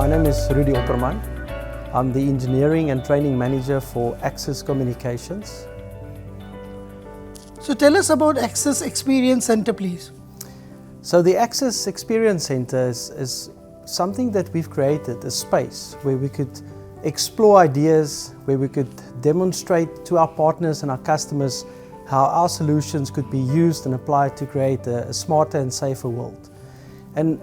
My name is Rudie Opperman. I'm the Engineering and Training Manager for Access Communications. So tell us about Access Experience Center, please. So the Access Experience Center is something that we've created, a space where we could explore ideas, where we could demonstrate to our partners and our customers how our solutions could be used and applied to create a smarter and safer world. And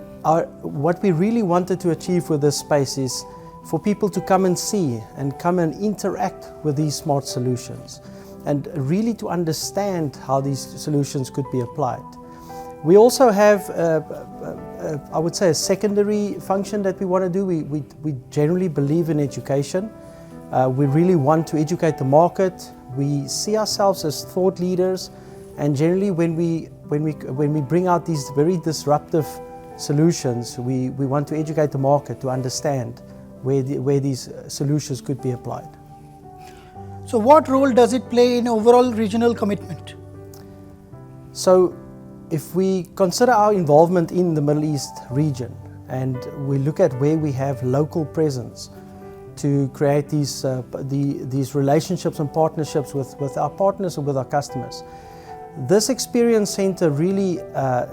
what we really wanted to achieve with this space is for people to come and see and come and interact with these smart solutions and really to understand how these solutions could be applied. We also have, I would say, a secondary function that we want to do. We generally believe in education. We really want to educate the market. We see ourselves as thought leaders, and generally when we bring out these very disruptive solutions, we want to educate the market to understand where these solutions could be applied. So what role does it play in overall regional commitment? So if we consider our involvement in the Middle East region and we look at where we have local presence to create these relationships and partnerships with our partners and with our customers, this experience center really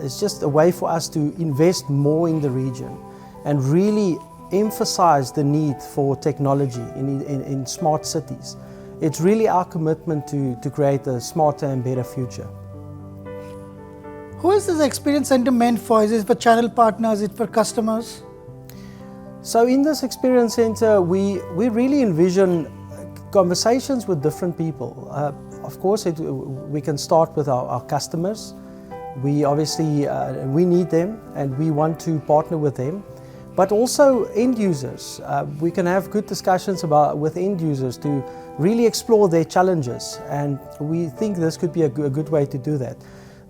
is just a way for us to invest more in the region and really emphasize the need for technology in smart cities. It's really our commitment to create a smarter and better future. Who is this experience center meant for? Is it for channel partners? Is it for customers? So in this experience center, we really envision conversations with different people. Of course, we can start with our customers. We obviously we need them and we want to partner with them. But also end users. We can have good discussions with end users to really explore their challenges, and we think this could be a good way to do that.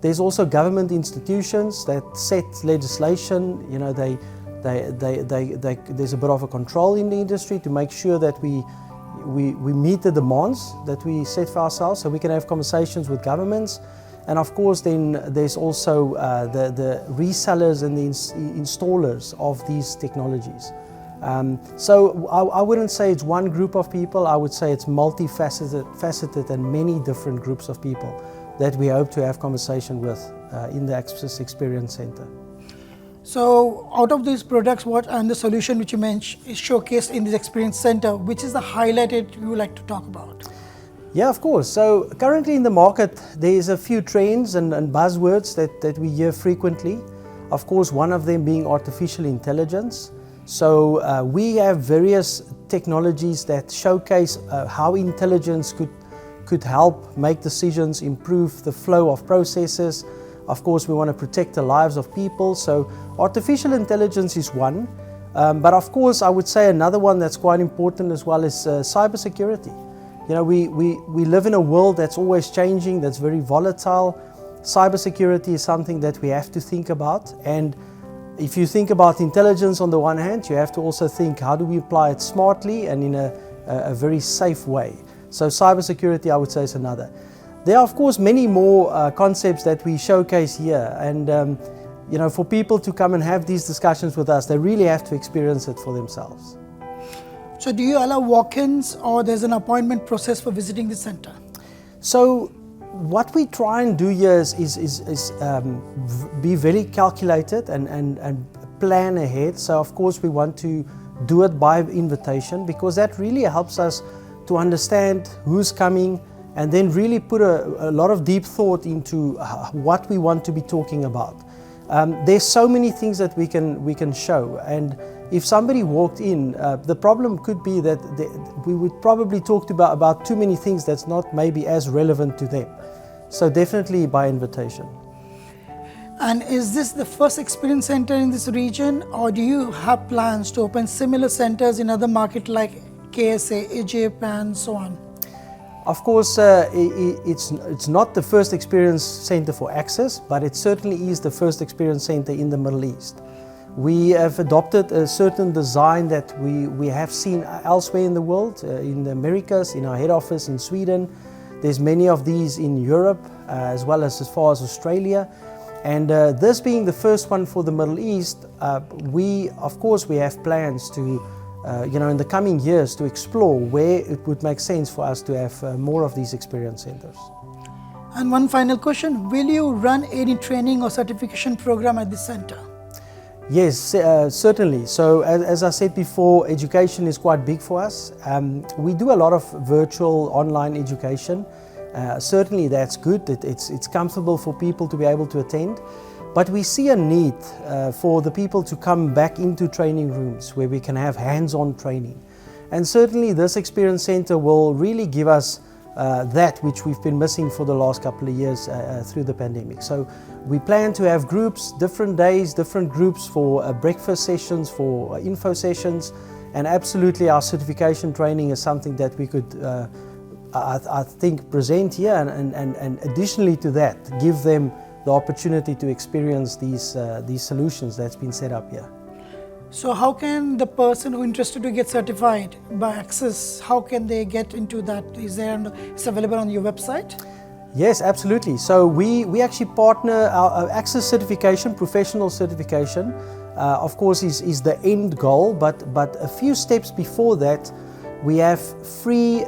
There's also government institutions that set legislation. You know, there's a bit of a control in the industry to make sure that we meet the demands that we set for ourselves, so we can have conversations with governments. And of course then there's also the resellers and the installers of these technologies. So I wouldn't say it's one group of people. I would say it's multifaceted and many different groups of people that we hope to have conversation with in the Access Experience Center. So out of these products, what and the solution which you mentioned is showcased in this Experience Center, which is the highlighted you would like to talk about? Yeah, of course. So currently in the market, there is a few trends and buzzwords that we hear frequently. Of course, one of them being artificial intelligence. So we have various technologies that showcase how intelligence could help make decisions, improve the flow of processes. Of course, we want to protect the lives of people. So artificial intelligence is one. But of course, I would say another one that's quite important as well is cybersecurity. You know, we live in a world that's always changing, that's very volatile. Cybersecurity is something that we have to think about. And if you think about intelligence on the one hand, you have to also think, how do we apply it smartly and in a very safe way? So cybersecurity, I would say, is another. There are, of course, many more concepts that we showcase here. And you know, for people to come and have these discussions with us, they really have to experience it for themselves. So do you allow walk-ins, or there's an appointment process for visiting the center? So what we try and do here is be very calculated and plan ahead. So of course we want to do it by invitation, because that really helps us to understand who's coming and then really put a lot of deep thought into what we want to be talking about. There's so many things that we can show, and if somebody walked in, the problem could be that we would probably talk about too many things that's not maybe as relevant to them. So definitely by invitation. And is this the first experience center in this region, or do you have plans to open similar centers in other markets like KSA, Egypt, and so on? Of course, it's not the first experience center for Access, but it certainly is the first experience center in the Middle East. We have adopted a certain design that we have seen elsewhere in the world, in the Americas, in our head office in Sweden. There's many of these in Europe, as well as far as Australia. And this being the first one for the Middle East, we have plans to, in the coming years to explore where it would make sense for us to have more of these experience centers. And one final question, will you run any training or certification program at this center? Yes, certainly. So as I said before, education is quite big for us. We do a lot of virtual online education. Certainly that's good, it's comfortable for people to be able to attend. But we see a need for the people to come back into training rooms where we can have hands-on training. And certainly this experience center will really give us that which we've been missing for the last couple of years through the pandemic. So we plan to have groups, different days, different groups for breakfast sessions, for info sessions, and absolutely our certification training is something that we could, I think, present here, and additionally to that, give them the opportunity to experience these solutions that's been set up here. So how can the person who interested to get certified by Access, how can they get into that? It's available on your website? Yes, absolutely. So we actually partner, our Access certification, professional certification, of course is the end goal, but a few steps before that, we have free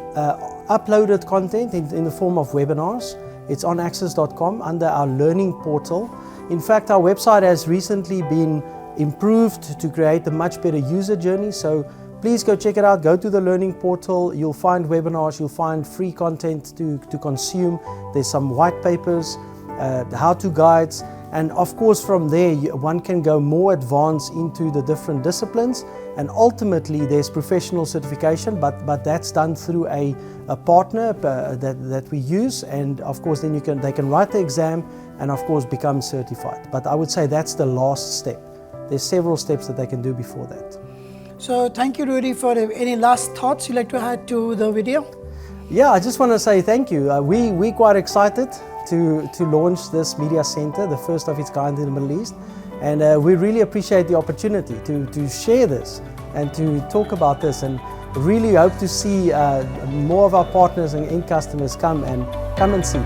uploaded content in the form of webinars. It's on access.com under our learning portal. In fact, our website has recently been improved to create a much better user journey. So please go check it out. Go to the learning portal. You'll find webinars. You'll find free content to consume. There's some white papers, how-to guides. And of course, from there, one can go more advanced into the different disciplines. And ultimately, there's professional certification, but that's done through a partner that we use. And of course, then they can write the exam and of course become certified. But I would say that's the last step. There's several steps that they can do before that. So thank you, Rudie, for any last thoughts you'd like to add to the video? Yeah, I just want to say thank you. We're quite excited to launch this media center, the first of its kind in the Middle East. And we really appreciate the opportunity to share this and to talk about this, and really hope to see more of our partners and end customers come and see.